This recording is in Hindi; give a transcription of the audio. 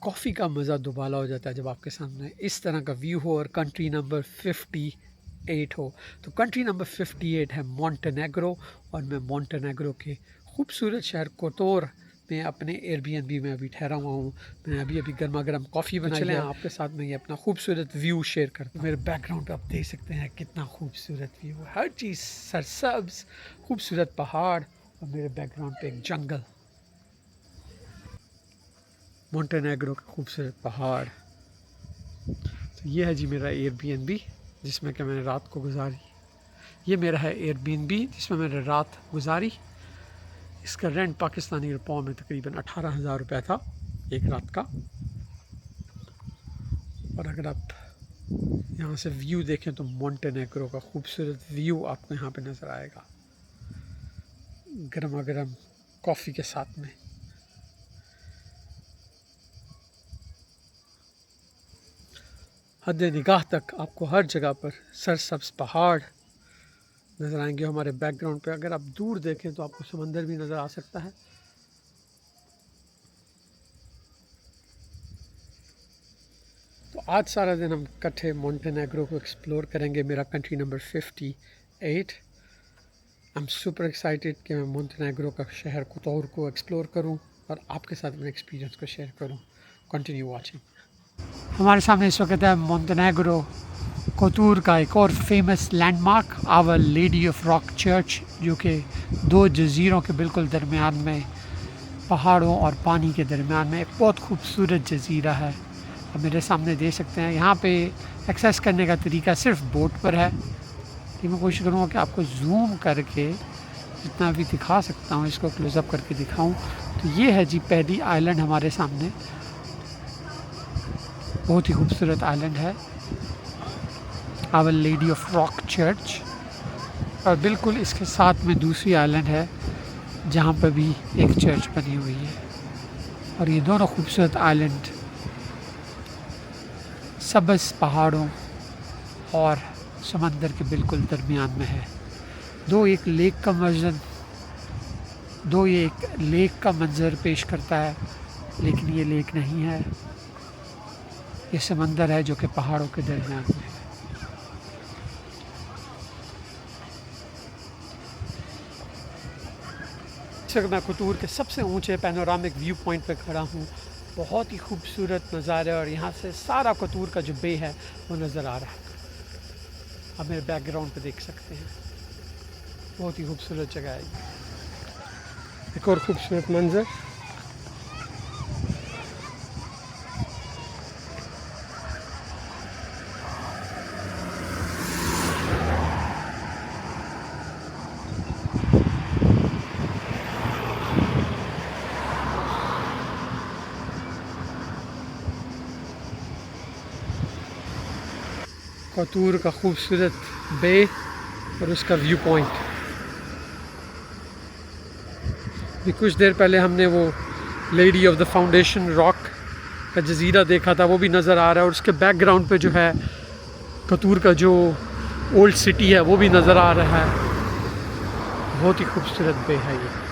कॉफ़ी का मज़ा दुबाला हो जाता है जब आपके सामने इस तरह का व्यू हो और कंट्री नंबर 58 हो। तो कंट्री नंबर 58 है मोंटेनेग्रो और मैं मोंटेनेग्रो के खूबसूरत शहर कोतोर में अपने एयरबीएनबी में अभी ठहरा हुआ हूँ। मैंने अभी गर्मा गर्म कॉफ़ी बनाई है। आपके साथ में ये अपना खूबसूरत व्यू शेयर करता हूँ। मेरे बैकग्राउंड पे आप देख सकते हैं कितना खूबसूरत व्यू है, हर चीज़ सरसब्ज, खूबसूरत पहाड़ और मेरे बैकग्राउंड पे एक जंगल, मोंटेनेग्रो के खूबसूरत पहाड़। तो ये है जी मेरा एयरबीएनबी जिसमें कि मैंने रात को गुजारी। ये मेरा है एयरबीएनबी जिसमें मैंने रात गुजारी। इसका रेंट पाकिस्तानी रुपयों में तकरीबन 18,000 रुपये था एक रात का। और अगर आप यहाँ से व्यू देखें तो मोंटेनेग्रो का खूबसूरत व्यू आपको यहाँ पे नज़र आएगा गर्मा गर्म कॉफ़ी के साथ में। हद निगाह तक आपको हर जगह पर सरसब्ज पहाड़ नज़र आएंगे हमारे बैकग्राउंड पे। अगर आप दूर देखें तो आपको समंदर भी नज़र आ सकता है। तो आज सारा दिन हम इकट्ठे मोंटेनेग्रो को एक्सप्लोर करेंगे, मेरा country number 58। I am super excited कि मैं मोंटेनेग्रो का शहर कोतोर को एक्सप्लोर करूं और आपके साथ अपने एक्सपीरियंस को शेयर करूं। Continue watching. हमारे सामने इस वक्त है मोंटेनेग्रो कोतूर का एक और famous landmark Our Lady of Rock Church, जो कि दो जजीरों के बिल्कुल दरमियान में, पहाड़ों और पानी के दरमियान में एक बहुत खूबसूरत जजीरा है। अब मेरे सामने देख सकते हैं यहाँ पे एक्सेस करने का तरीका सिर्फ बोट पर है। कि मैं कोशिश करूँगा कि आपको जूम करके जितना भी दिखा सकता हूँ इसको क्लोज़अप करके दिखाऊँ। तो ये है जी पहली आइलैंड हमारे सामने, बहुत ही खूबसूरत आइलैंड है Our Lady of Rock Church. और बिल्कुल इसके साथ में दूसरी आइलैंड है जहाँ पर भी एक चर्च बनी हुई है। और ये दोनों खूबसूरत आइलैंड सबज पहाड़ों और समंदर के बिल्कुल दरमियान में है। ये एक लेक का मंजर पेश करता है, लेकिन ये लेक नहीं है, ये समंदर है जो कि पहाड़ों के दरमियान में है। मैं कोतूर के सबसे ऊंचे पैनोरामिक व्यू पॉइंट पर खड़ा हूँ। बहुत ही खूबसूरत नज़ारा और यहाँ से सारा कोतूर का जो बे है वो नज़र आ रहा है। आप मेरे बैकग्राउंड पे देख सकते हैं, बहुत ही खूबसूरत जगह है। एक और खूबसूरत मंजर। कोतूर का खूबसूरत बे और उसका व्यू पॉइंट। भी कुछ देर पहले हमने वो lady of the foundation rock का जजीरा देखा था, वो भी नज़र आ रहा है। और उसके बैकग्राउंड पे जो है कोतूर का जो ओल्ड सिटी है वो भी नज़र आ रहा है। बहुत ही खूबसूरत बे है ये।